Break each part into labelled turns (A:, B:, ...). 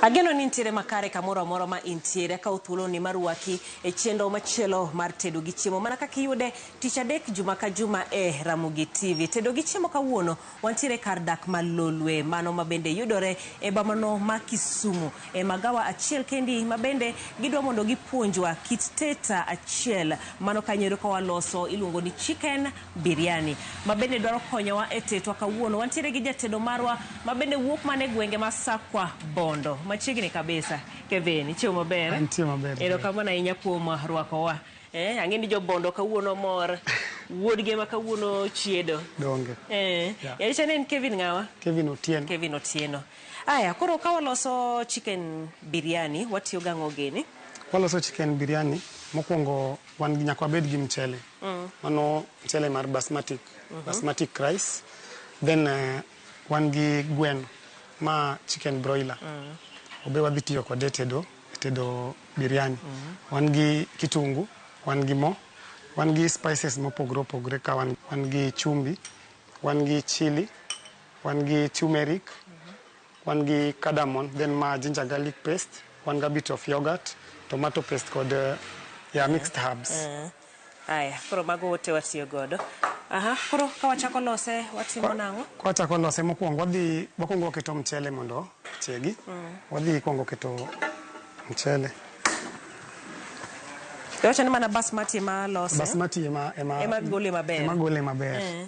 A: Ageno ni intiere makare kamoro amora ma intiere ka uthulo ni maruaki e chenro machielo mar tedo gi chiemo mana kaka iyude tich adek juma ka juma e Ramogi TV. Tedo gi chiemo kawuono wantiere kar dak Malolwe, mano mabende yudore e bamano ma Kisumu, e magawa achiel kendi mabende gidwa mondo gipuonjwa kit teta achiel mano kanyero ka waloso iluongo ni chicken biryani mabende dwaro konyowa e tetwa kawuono. Wantiere gi jatedo marwa mabende wuok mane gwenge masakwa Bondo machiegni kabisa. Kevin, chiemo maber?
B: Antie maber.
A: Ero kamana inya kuom rwakowa. Ang'eni jo Bondo kawuono mor. Wuodgi ma kawuono chiedo.
B: Donge.
A: Yacha ne Kevin ngawa?
B: Kevin Otieno.
A: Kevin Otieno. Aya, koro ka waloso chicken biryani, watiyo gang'o gini?
B: Waloso chicken biryani, mokwongo wan gi nyaka wabed gi mchele. Mano mchele mar basmati rice. Then wan gi gweno ma chicken broiler. Obe wadhi tiyo kode tedo biryani. Wan gi kitungu, wan gi mo, wan gi spices mopogre ka wan gi chumbi, wan gi chili, wan gi turmeric, wan gi cardamom, then ma ginger garlic paste, wan ga bit of yogurt, tomato paste kod mixed herbs.
A: Aya, koro mago wote watiyo godo. Koro ka wachako lose watimo nang'o?
B: Kwa wachako lose mokwongo wakwongo keto mchele mondo chiegi. Wadhi kwongo keto mchele.
A: Wacha ni mana basmati ma lose.
B: Basmati ema
A: gole maber.
B: Ema gole maber.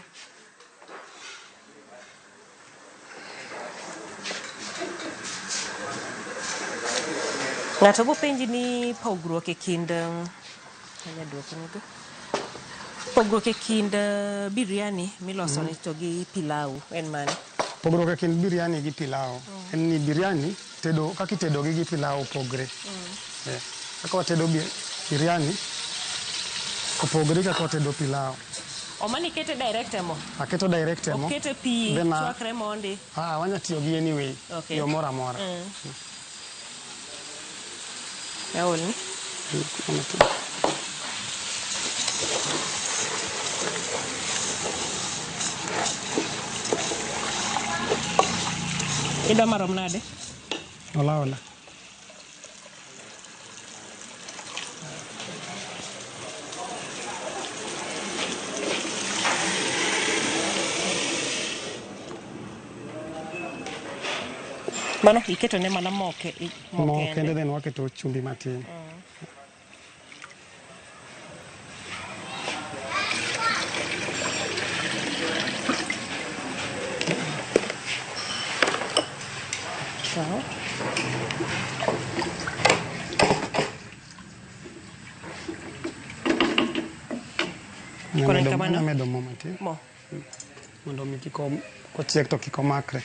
A: Ng'ato bo penji ni pogruok e kind pogruok e kind biryani miloso ni to gi pilau en mane?
B: Pogruok e kind biryani gi pilau en ni biryani kaka itedo gi pilau pogre. Kaka watedo biryani opogre kaka watedo pilau.
A: Omani kete direct emo?
B: Aketo direct emo.
A: Okete pi chwakre mondi?
B: Wanya tiyo gi anyway. Yo mora mora.
A: Yaolni? Ida marom nade?
B: Ola.
A: Mano iketo ne mana moke
B: kende then waketo chumbi matin. Medo mo matin.
A: Mo.
B: Mondo mi kochiek to kiko makre.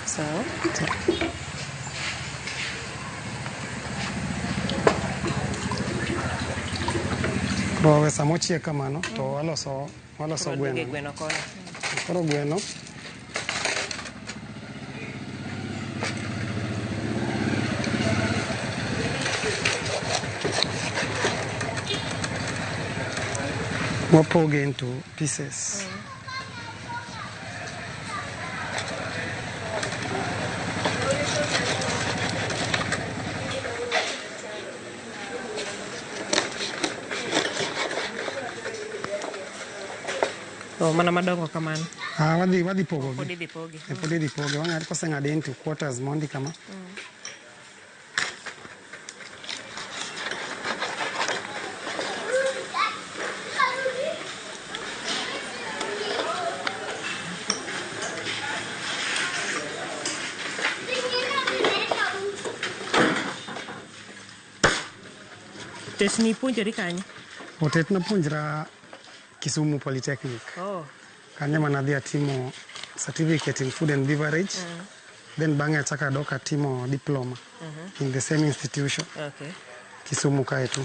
A: So.
B: Koro sama ochiek kamano to waloso
A: gweno kono.
B: Koro gweno wapoge into pieces.
A: Mana madongo kamano.
B: Wadhi pogo.
A: Podi dhi pogi.
B: Podi dhi pogi. Wang'ad koseng'ade into quarters mondi kama.
A: Tesni puonjori kanye?
B: Otet na puonjra Kisumu Polytechnic. Kanye manadhi atimo certificate in food and beverage. Then bang'e achaka adok atimo diploma in the same institution. Kisumu kae tu.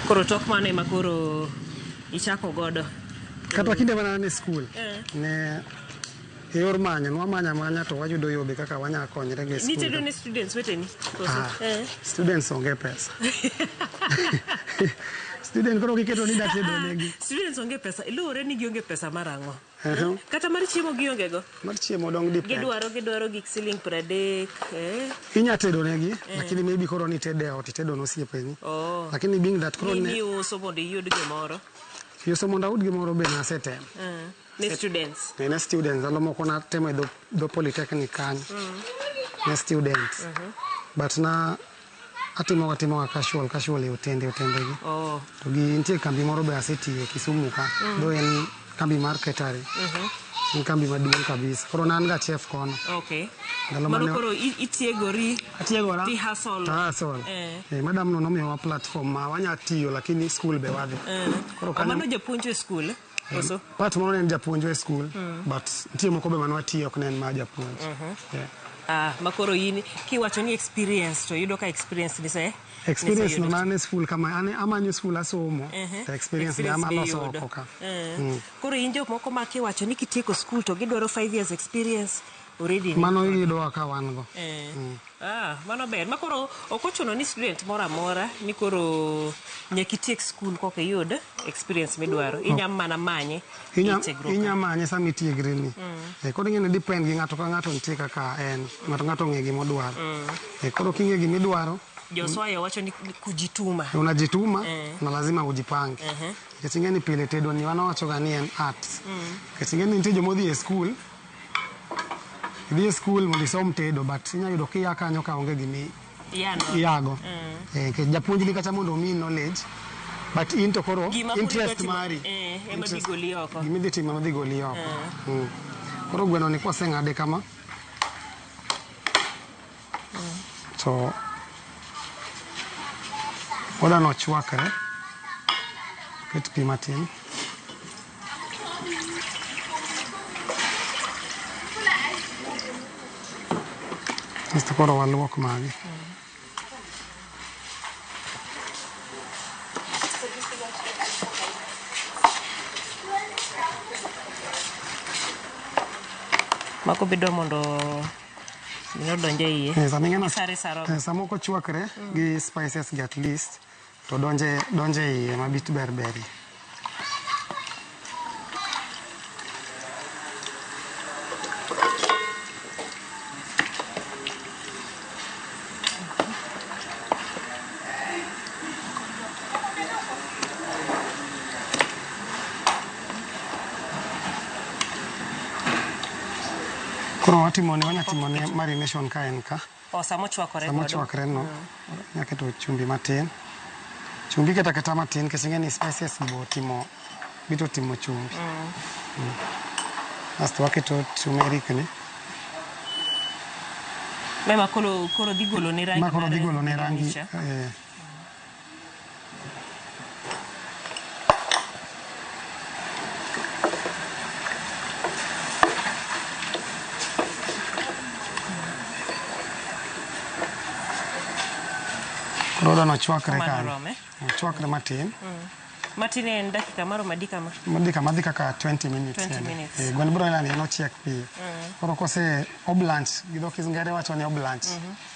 A: Koro tok mane ma koro ichako godo?
B: Kata kinde mana ne school. Ne yor manya to wayudo yobe kaka wanya konyre gi
A: Ni tedo ne students weteni?
B: Students onge pesa. Student koro giketo ni datedo negi.
A: Students onge pesa. Ilore ni gionge pesa marango. Kata mar chiemo gionge go.
B: Mar chiemo dong dipend.
A: Gidwaro gik siling 30.
B: Inya tedo negi, lakini maybe koro ni tede ot tedo no siepeni. Lakini being that koro
A: ni uso mondo iyud gimoro.
B: Yuso mondo awud gimoro be na setem.
A: Ne students.
B: Ne students alo moko na temo do polytechnic kanyo. Ne students. But na atimo casual utende gi. To gi nitie kambi moro be asetie Kisumu ka. Do en kambi mar catering. En kambi maduong' kabisa. Koro nan ga chef kono.
A: Okay. Mano koro itiegori.
B: Atiegora.
A: Ti hustle.
B: Madam no nomiyowa platform ma wanya tiyo lakini school be wadhi.
A: Koro mano japuonjo e school. Also.
B: Part moro en japuonjo e school, but nitie moko be mano atiyo ok nen ma japuonj.
A: Makoro yini kiwacho ni experience to yudo ka experience ni se
B: experience no mane school kama amanyo school asomo experience ni amaloso oko ka.
A: Koro injo moko ma kiwacho ni kitieko school to gidwaro 5 years experience already
B: mano yudo ka wan go.
A: Mano ber makoro okochuno ni student mora mora ni koro nyakitiek school koke yud experience midwaro inyamana manye
B: inyamanye sami tiegre ni koro ngene depend gi ngato ka ngato nitie kaka en ngato nge gimo dwaro koro kinge gimi dwaro
A: Joshua wacho ni kujituma
B: unajituma na lazima ujipange kingeni pile tedo ni wanawacho gani en art kingeni nitie jomodhi e school mondo isom tedo but inya yudo kia kanyo ka onge gimi yago ke japuonjni kata mondo mi knowledge but into koro interest mari
A: ema digoli oko
B: gimi dhi timo dhi goli oko koro gweno ni kwaseng'ade kama to oda no chwakre ket pi matin Esto koro waluok magi.
A: Mako bedo mondo mino donje iye.
B: Samo ko chwakre gi spices gi at least to donje iye mabit berberi. Koro wanya timone marination ka en ka.
A: Samo chwakore
B: godo. Samo chwakre no. Nyaketo chumbi matin. Chumbi kata matin kesingeni spices bito timo chumbi. Asto waketo turmeric ni.
A: Mema koro digolo ne rangi.
B: Koro digolo ne rangi. Roda no chwakre ka. Chwakre matin.
A: Matin en dakika maro madika ma.
B: Madika ka 20 minutes.
A: 20 minutes.
B: Gwen bro ni no chiek pi. Koro kose oblanch gido kizngere wacho ni oblanch.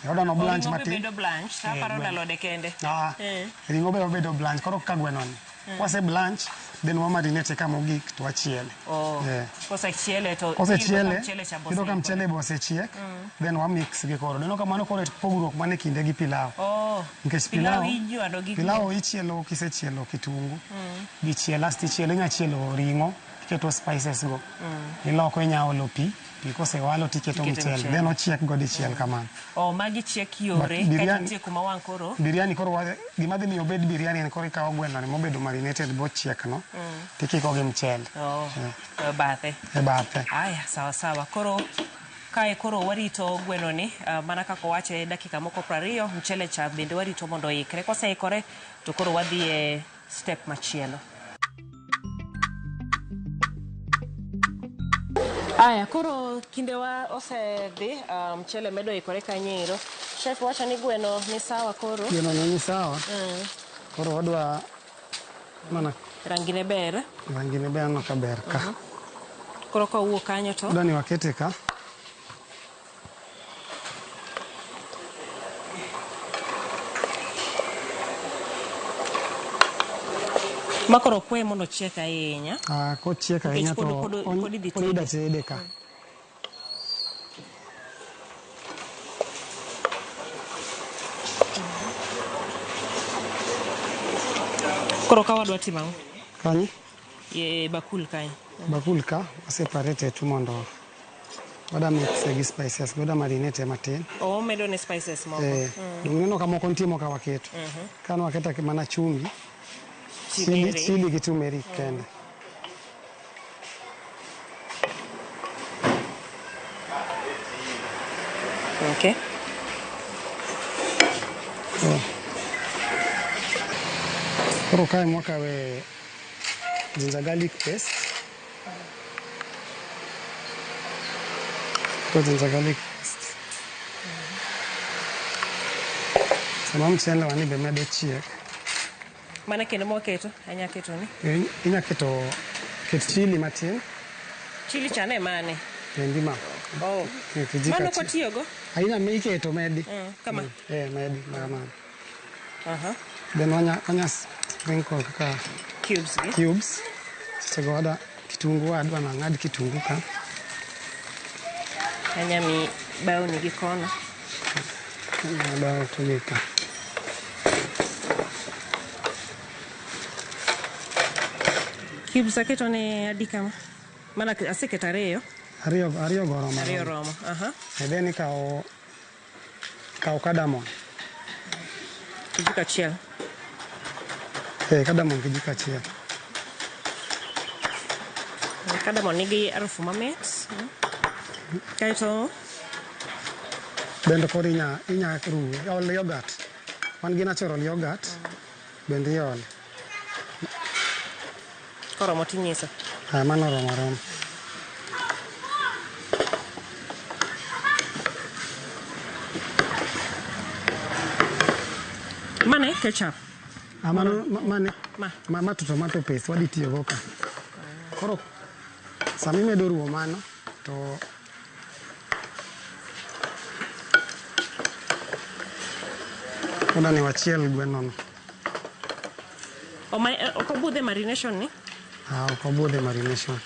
B: Roda no blanch matin.
A: Bedo blanch, ta paro dalode kende.
B: Ringo bedo blanch koro ka gweno ni. Kose blanch then wa marinate kama mogik to achiele.
A: Kose chiele to
B: gido kam chele bo se chiek. Then wa mix gi koro. Deno kamano koro pogruok mane kinde gi pilau. Nikech pilau ichielo kisechielo kitungu gi chiela stichielo nya chielo ringo keto spices go iloko inya olo pi kose walo tiketo mchele then ochiek go dichiel kamano
A: magi chiek yore kata tie kuma wan koro
B: biryani koro gima dhi miyo bed biryani en koro ikawo gweno ni mobedo marinated bo chiek no tikiko gi mchele
A: bathe aya sawa koro kae koro warito gweno ni mana kako wache dakika moko 20 mchele cha bende warito mondo ikre koseikore to koro wadhi e step machielo. Aya koro kindewa osedhi mchele medo ikore kanyero. Chef wacha ni gweno ni sawa koro.
B: Gweno ni sawa. Koro wadwa mana
A: rangine ber
B: no kaber ka.
A: Koro ka wuok kanyo to
B: dani wakete ka.
A: Makoro kwe mondo chiek ahinya.
B: Kochiek ahinya to ida tede ka.
A: Koro ka wadwa timo ang'o?
B: Kanyi?
A: Ye bakul kanyo.
B: Bakul ka separate tu mondo wada mix gi spices, wada marinate matin.
A: Medo ne spices moko.
B: Neno ka moko nitie moko waketo. Kano waketa mana chumbi. Chili gi turmeric kende.
A: Okay.
B: Koro kae mwakawe ginger garlic paste. Ginger garlic paste. Sama mchele wani be medo chiek.
A: Mana kendo mwaketo, anya keto ni?
B: Inya keto chili matin.
A: Chili chane mane?
B: Ndima.
A: Mano kwa tiyogo?
B: Aina iketo medi.
A: Kama?
B: Medi mama.
A: Then
B: wanya sprinkle kaka cubes. Sego wada kitungu adwa na ng'ad kitungu ka.
A: Anya mi bao ni gikono.
B: Bao tugika.
A: Cubes aketo ne adi kama? Mana aseketa ariyo?
B: Ariyo goromo.
A: Ariyo romo.
B: Then kao cardamom.
A: Kijiko achiel.
B: Cardamom kijiko achiel.
A: Cardamom nigi harufu mamit. Kaito
B: bende koro inya ruwe ol yogurt. Wan gi natural yogurt. Bende iole.
A: Koromo tinyisa.
B: Mano romo.
A: Mane ketchup.
B: Mane tomato paste wadi tiyo go ka. Koro sami medo ruwo mano to koda ni wachiel gweno no.
A: Okobudhe marination ni?
B: Okobudhe marination.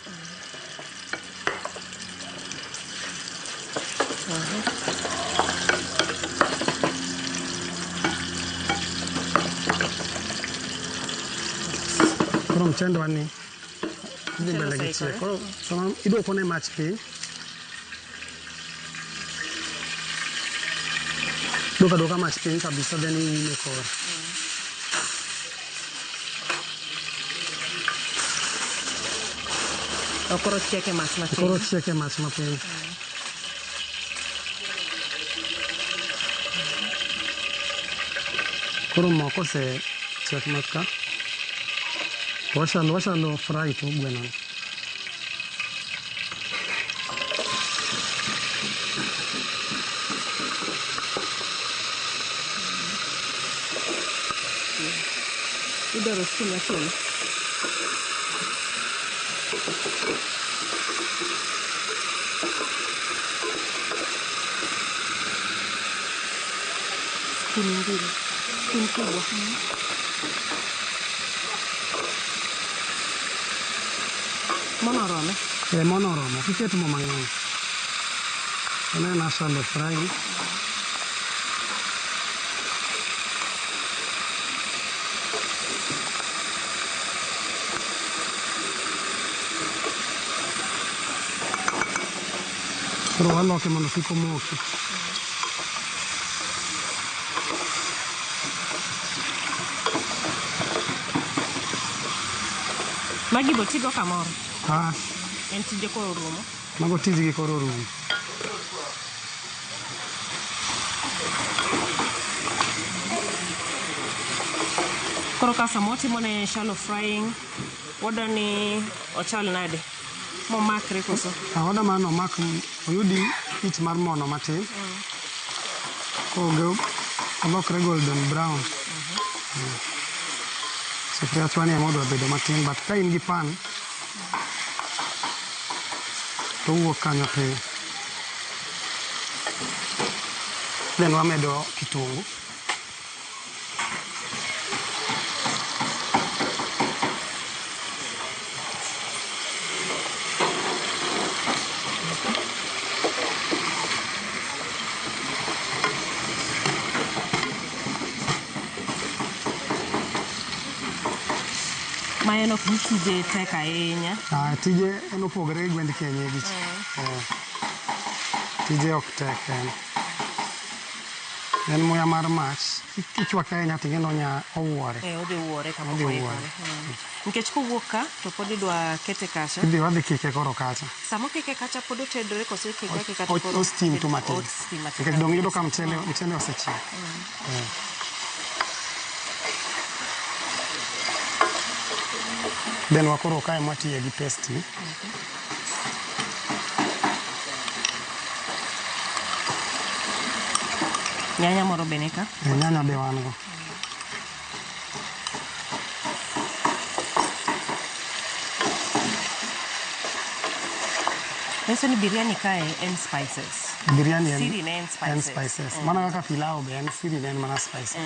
B: Koro mchendo wani Hindi mbele gichie. Koro sama idwoko ne mach piny. Doka mach piny kabisa then iume koro.
A: Koro chieke mach mapiny.
B: Koro chieke mach mapiny. Koro mo kose chiek maka. Washalo fry to gweno.
A: Idoro skin achiel. Skin kubwa. Mono rome?
B: Mono romo. Kiketo mo mang'eny. Ene na shallow fry. Koro waloke mondo kik omoki.
A: Magi bo tigo kamoro? En tije koro rumo?
B: Mago tijgi koro rumo.
A: Koro ka samo timone shallow frying, wadani ochal nade? Momakre koso?
B: Wada mano omak oyudi it mar mono matin. Koro olokre golden brown. Sufria chwani ema odwa bedo matin, but ka in gi pan, to wuok kanyo piyo. Then wamedo kitungu.
A: Ma en ok ni tije tek ahinya.
B: Tije en opogore gi gwend kienyeji. Tije ok tek en. En muya mar mach. Kichwake ahinya ting'eno nya owuore.
A: Odhi wuore kama oikore. Nikech kowuok ka to pod idwa kete kacha.
B: Wadhi kike koro kacha.
A: Samo kike kacha pod otedore kose kike kaka
B: koro. O steam to matin. Nikech dong yudo ka mchele osechiek. Then wakoro kae mwatiye gi paste ni.
A: Nyanya moro be nika?
B: Nyanya be wan go.
A: Eso ni biryani kae en spices.
B: Biryani
A: siri en spices.
B: Mana kaka pilau be en siri en mana spices.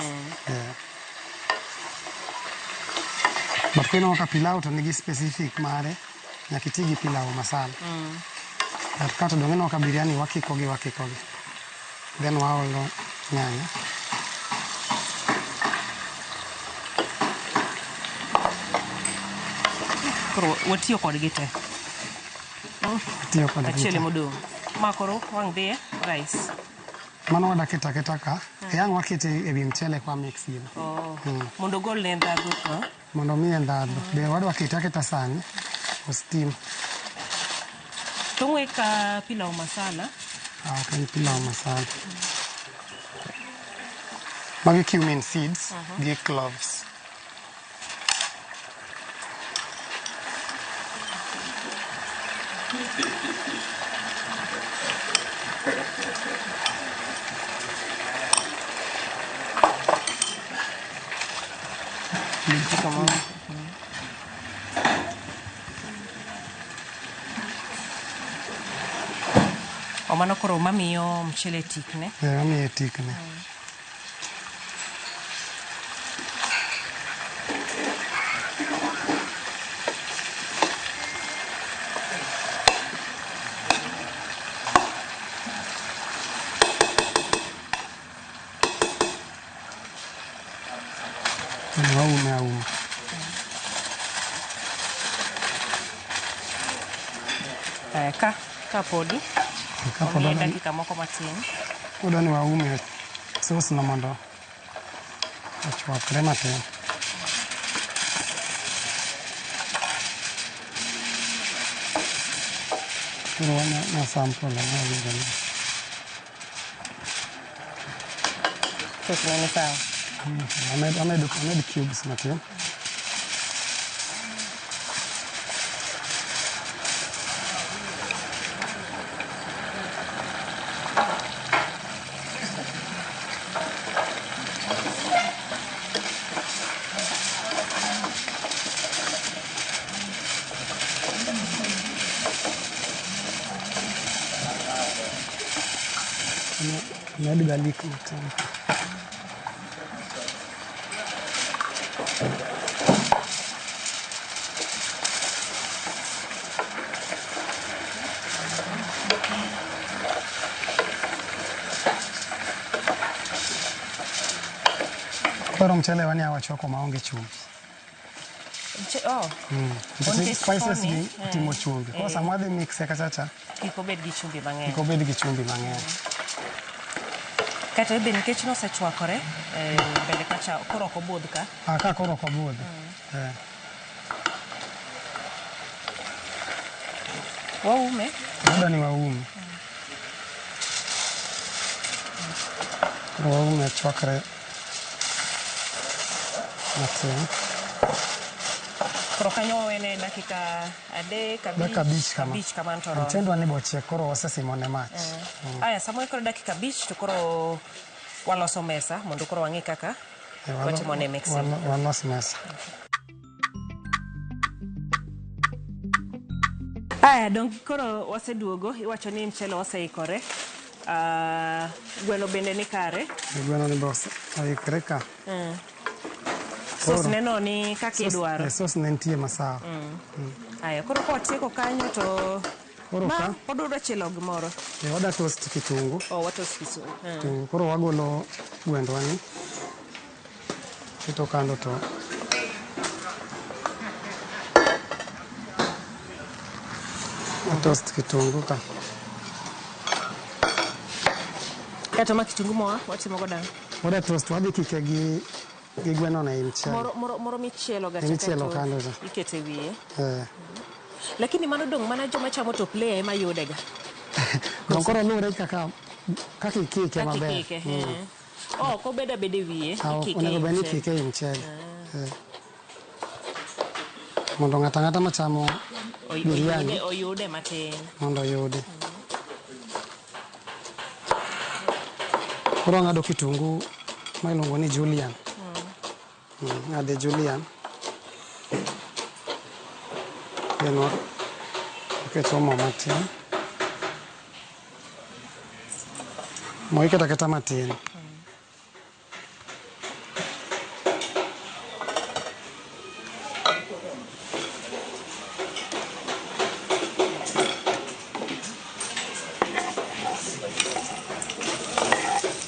B: But kino kaka pilau to nigi specific mare. Nyaka iti gi pilau masala. But kata dong'eno kaka biryani wakikogi. Then waolo nyanya.
A: Koro watiyo kodgi te.
B: Tiyo kodgi te.
A: Achiel modong'. Ma koro wang' dhiye rice.
B: Mano wadaketa ka. Yang wakete ewi mchele kwa mix gino.
A: Mondo gol ne ndhadhu ka.
B: Mondo miye ndhadhu. Be wadwa keta sani. O steam.
A: Tong'we ka pilau masala.
B: Ok, pilau masala. Magi cumin seeds gi cloves.
A: Mano koro mamiyo mchele tikne.
B: Mamiyo tikne. Waume.
A: Ka podi. Omiye dakika moko matin.
B: Udo ni waume sauce na mondo ochwakre matin. Koro na sample na wigani.
A: Sauce ni sawa.
B: Amedo cubes matin. Amedo garlic matin. Koro mchele wani awachoko maonge chumvi. Spices gi timo chumvi. Koro sama dhi mix kachacha.
A: Kik obed gi chumvi mang'eny.
B: Kik obed gi chumvi mang'eny.
A: Kata be nikech nosechwakore, bende kacha koro ok obudh ka.
B: Ka koro ok obudh.
A: Waume.
B: Labda ni waume. Waume chwakre matin.
A: Koro kanyo wawene dakika 3 kama ntoro.
B: Mchendo ni boche koro wasesimone mach.
A: Aya, samo koro dakika 5 to koro waloso mesa mondo koro wang'i kaka watimone mixing.
B: Walos mesa.
A: Aya, dong koro waseduogo, iwacho ni mchele waseikore. Gweno bende ni kare.
B: Gweno ni boss aikre ka.
A: Sos neno ni kaka idwaro.
B: Sos ne nitie masawa.
A: Aya, koro kwa tieko kanyo to
B: koro ka
A: odwa chielo gimoro.
B: Oda toast kitungu.
A: Watos kitungu.
B: Koro wagolo gwendwa ni. Kito kando to toast kitungu ka.
A: Kato ma kitungu moa watimo goda.
B: Oda toast wadhi kike gi gweno na mchele.
A: Moro michielo ga
B: michielo kando za.
A: Ikete wiye. Lakini mano dong mana joma chamo to play ema yudega.
B: Koro lure kaka ikike maber.
A: Ko beda bede wiye
B: ikike. Onego beni ikike mchele. Mondo ng'ata machamo biryani
A: oyude matin.
B: Mondo oyude. Koro ng'ado kitungu ma iluongo ni julienne. Ng'ade julienne. Then oketo mo matin. Mo iketa matin.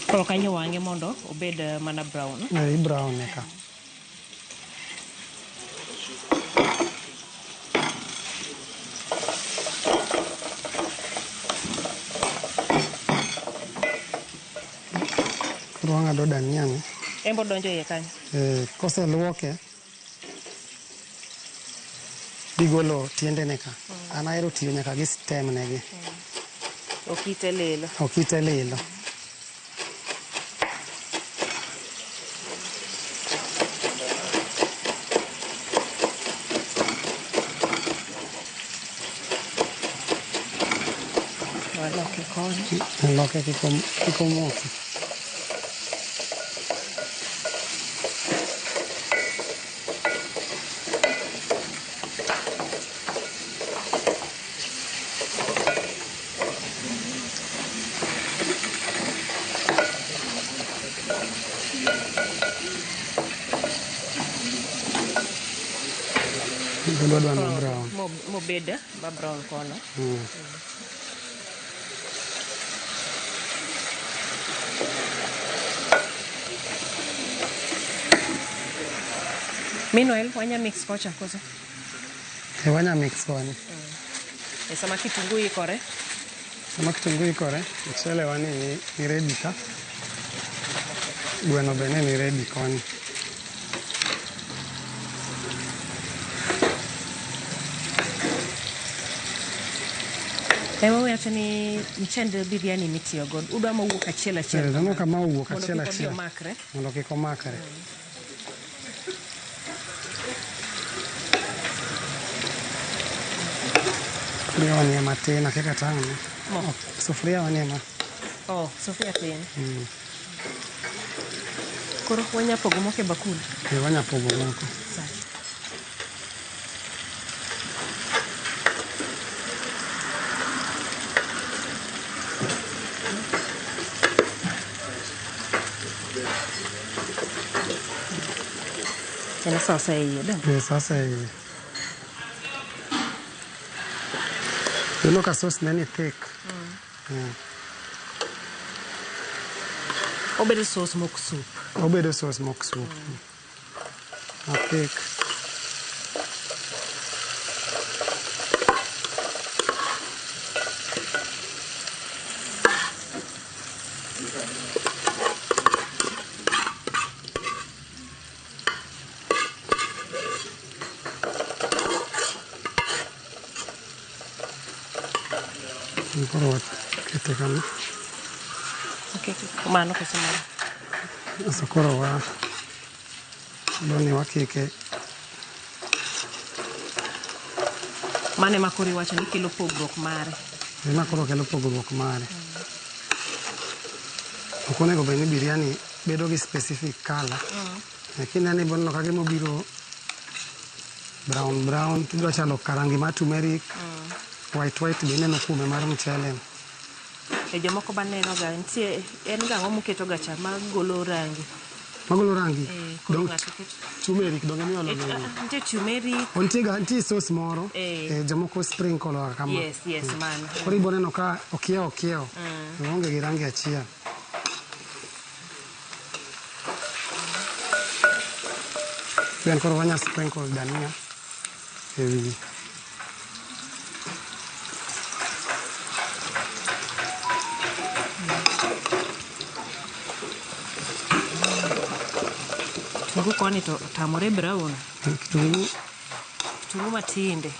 A: Koro kanyo wange mondo obed mana brown.
B: Brown eka. Koro wang'ado dania ni.
A: Embo donjo iye kanyo.
B: Koseluoke digolo tiende ne ka. An ahero tiyo nyaka gi stem negi.
A: Okite lilo.
B: Okite lilo. Loke kiko moki. Brown.
A: Mo beda ba brown kono. Meanwhile, wanya mix kocha kosa.
B: Wanya mix wani.
A: Sama kitungu ikore.
B: Mchele wani ni ready ka. Gweno bene ni ready koni.
A: Ewa wacha ni mchende biryani mitiyo god. Udwa mawuok achiel.
B: Dano kama owuok achiel.
A: Mondo kik
B: omakre. Sufuria wanie matin akeka tano. Sufuria wanie ma.
A: Sufuria tin. Koro wanya pogo moke bakul.
B: Wanya pogo moko.
A: Kena sasa hiyo dong.
B: Sasa hiyo. Look at sauce nani thick.
A: Obedo sauce mock soup.
B: Thick. Koro kete kama.
A: Kumano kusimama.
B: Sasa koro doni wakike.
A: Mane makori wacho ni kelo pogruok mare.
B: Makoro kelo pogruok mare. Okonego beni biryani bedo gi specific color. Lakini ani bono kage mobiro brown tidwa chalo karangi ma turmeric. white be neno kume mar mchele.
A: E jomoko baneno ga nitie en ga ngomo keto ga cha magolo rangi.
B: Magolo rangi.
A: Dong
B: turmeric donge mi olo.
A: Nitie turmeric.
B: Ontie sauce moro. Jomoko sprinkle kama.
A: Yes, man.
B: Koro ibo neno ka okiewo. Onge gi rangi achiel. Ben koro wanya sprinkle dania e wiye.
A: Kitungu kwani to tamore brown. Kitungu matinde.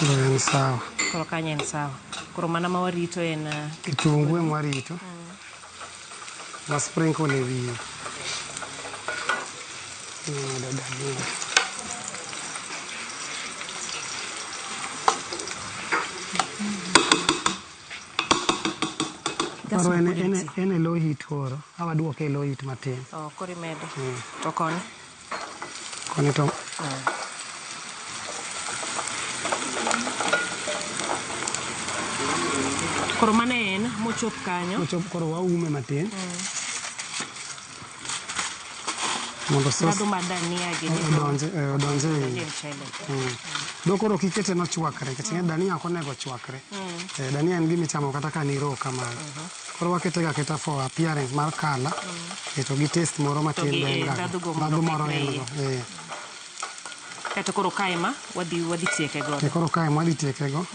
B: En sawa.
A: Koro kanya en sawa. Koro mana ma warito en
B: kitungu ema warito. Ma sprinkle e wiye. Koro en low heat koro. Awa duoke low heat matin.
A: Koro imedo. To koni?
B: Koni to.
A: Koro mana en mochop kanyo.
B: Mochop koro waume matin. Mondo sos.
A: Nado madania gi
B: odonje do koro kikete no chwakre kete dania ok onego chwakre. Dania en gimi chamo kata ka ni ro kamano. Koro wakete ga keta for appearance mar color to gi taste moro matin benga. Nado moro en.
A: Kato koro kaima wadhi tieke go.
B: Koro kaima wadhi tieke go.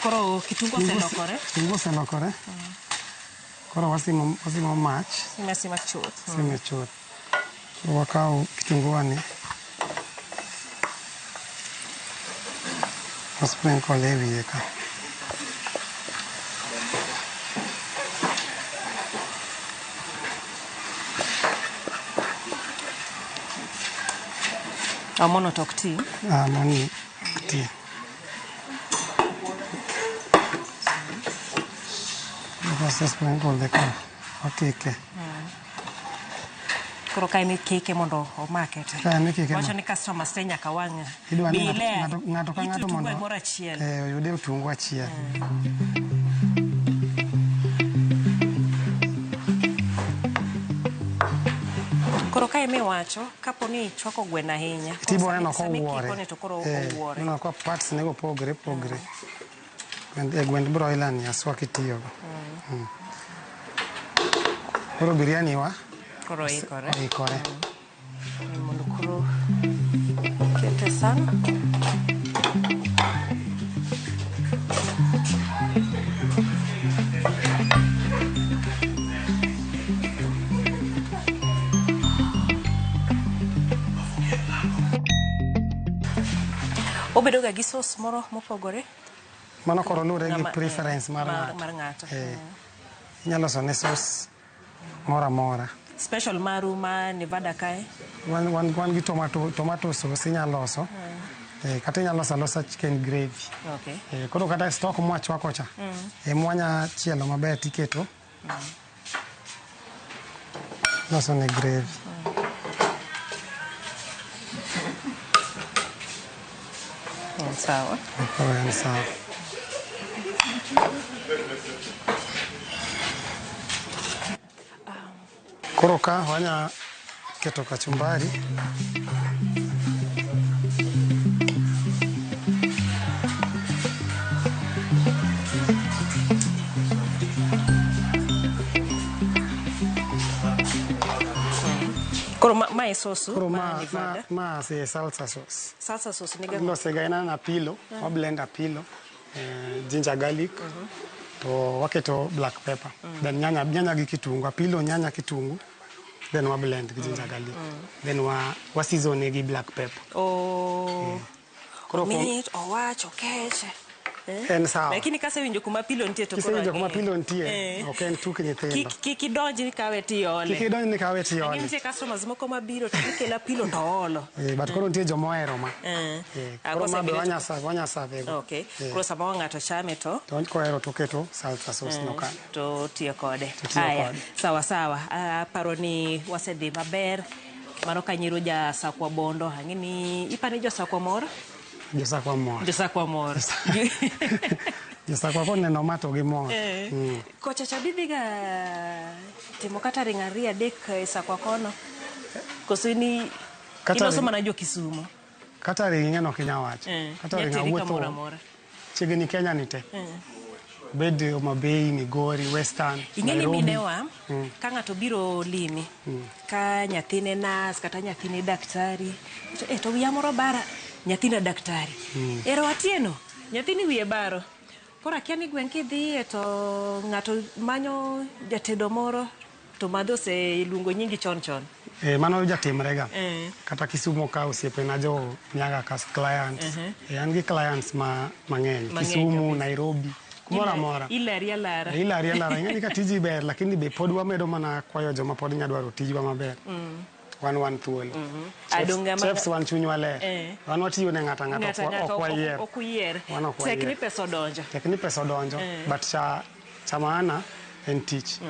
A: Koro kitungu oselokore.
B: Kitungu oselokore. Koro wasimo mach.
A: Sima chuth.
B: Sima chuth. Wakao kitungu wani. Sprinkle e wiye ka.
A: Amono tok ti?
B: Amoni ti. Basta sprinkle de ka. Okike.
A: Koro ka ni keke mondo omake te.
B: Ka ni keke.
A: Wacho ni customer se nyaka wanga.
B: Idwa ni ng'ato ka ng'ato mondo
A: yude
B: otungu achiel.
A: Koro ka imiwacho kapo ni chwako gweno ahinya.
B: Tibo neno ko wuore.
A: Kone to koro wuore.
B: Neno ko parts nego pogre. Gwend broiler ni aswa kitiyo. Koro biryani wa?
A: Koro ikore.
B: Ikore.
A: Mondo koro kete sana. Obedo ga gi sauce moro mopogore?
B: Mano koro lure gi preference mar
A: ng'ato.
B: Inyalo sone sauce mora mora.
A: Special maru ma Nevada kae?
B: Wan gi tomato sauce inyalo loso. Kata inyalo loso chicken gravy.
A: Okay.
B: Koro kata stock mwachwako cha. Mwanya chielo maber tiketo. Loso ne gravy.
A: Sawa.
B: Sawa. Koro ka wanya keto kachumbari.
A: Koro ma sauce
B: ma se salsa sauce.
A: Salsa sauce niga
B: lo se gaina na pilo, wa blend a pilo, ginger garlic, to waketo black pepper. Then nyanya gi kitungu, pilo nyanya kitungu. Then wa blend gi ginger garlic. Then wa season gi black pepper.
A: Koro meat or watch or catch.
B: En sawa.
A: Lakini kase winjo kuma pilo ntie to
B: kise winjo kuma pilo ntie ok en tuk nyithindo.
A: Kiki donji ni kawe tiole.
B: Kiki donji ni kawe tiole.
A: Lakini ntie customers moko mabiro to kela pilo to olo.
B: But koro ntie jomohero ma. Koro ma be wanya save.
A: Okay. Koro sama ng'ato chame to
B: kohero to keto salsa sauce no kan.
A: To tiyo kode. Aya, sawa. Paro ni wasedhi maber. Mano kanyiro ja Sakwa Bondo. Angini ipani jo Sakwa moro?
B: Jo Sakwa moro. Jo Sakwa koneno mato gi mor.
A: Kocha chabidiga timo kata ringaria dek Sakwa kono. Koso ni inoso mana jo Kisumu.
B: Kata ring'eno kinyawacho. Kata ringa wuotho. Chiegni Kenya nite. Bed Homabay, Migori, Western,
A: Ingeni minewa ka ng'ato biro limi ka nyathine nas kata nyathine daktari to wiya moro bara nyathina daktari ero atieno nyathini wiye baro koro akia ni gweng' kidhiye to ng'ato manyo jatedo moro to madho se luongo nyingi chon
B: mano jatimrega kata Kisumu ka osiepena jo nyaga kas client an gi clients mang'eny Kisumu, Nairobi mora
A: ilari alara
B: ing'eni ka tiji ber lakini be pod wamedo mana kwayo joma pod nyadwaro tijwa maber wan thuolo chefs wan chunywa ler wan watiyo ne ng'ato ok wayier
A: tekni pesa odonjo
B: but cha maana en tich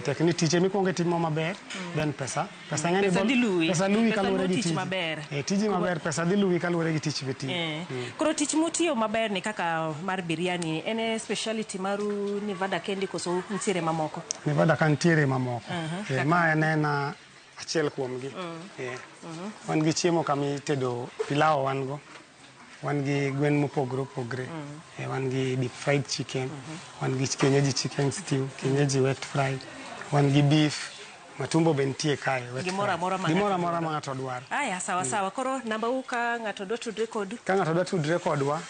B: tekni tich emikwongo timo maber then pesa ng'eni pesa luwi kaluwore gi tich tiji maber pesa dhi luwi kaluwore gi tich beti
A: koro tich mutiyo maber ni kaka mar biryani en speciality maru Nevada kendi koso ntiere mamoko
B: Nevada kan ntiere mamoko ma en achiel kuomgi wan gi chiemo kami tedo pilau wan gi gwen mopogre wan gi deep fried chicken wan gi kienyeji chicken stew kienyeji wet fried wan gi beef matumbo be nitie kae
A: gimoro amora
B: ma ng'ato dwaro.
A: Aya sawa koro namba u ka ng'ato dwa tudre kodu
B: ka ng'ato dwa tudre kodwa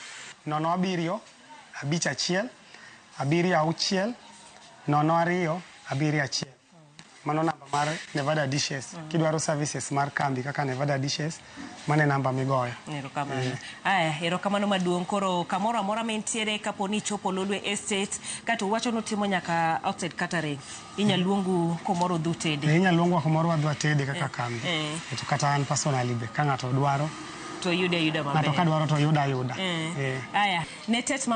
B: 07 51 76 02 71 mano namba mar Nevada Dishes kidwaro services mar kambi kaka Nevada Dishes mane namba migoyo.
A: Erokamano maduong' koro kamoro amora mentiere kaponi chopo Lolwe Estate kata wacho notimo nyaka outside catering inyaluongu komoro dhu tede
B: inyaluongu komoro wadhwa tede kaka kambi to kata an personally be ka ng'ato dwaro
A: to yuda maber
B: ng'ato ka dwaro to yuda
A: aya ne tet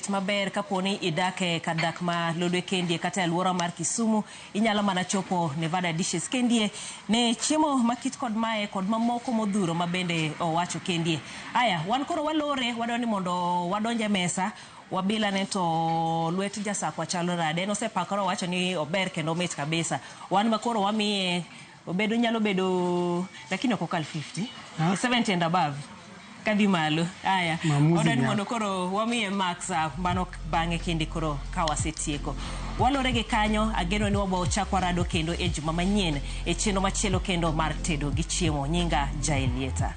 A: maber kaponi idake kadak ma Lolwe kendie kata alwora mar Kisumu inyalo mana chopo Nevada Dishes kendie ne chiemo makit kod mae kod mamoko modhuro mabende owacho kendie. Aya wan koro walore wadoni mondo wadonje mesa wabila ne to lwet ja Sakwa chalo rade nosepakoro wacho ni ober kendo mit kabisa wan makoro wamiye obedo nyalo bedo lakini okokal 50 70 and above kadhi malo. Aya odani mondo koro wamiye max mano bang'e kende koro kawasetieko walore gi kanyo ageno ni wabo chakwa rado kendo e juma manyien e cheno machielo kendo mar tedo gi chiemo nyinga Jaelieta.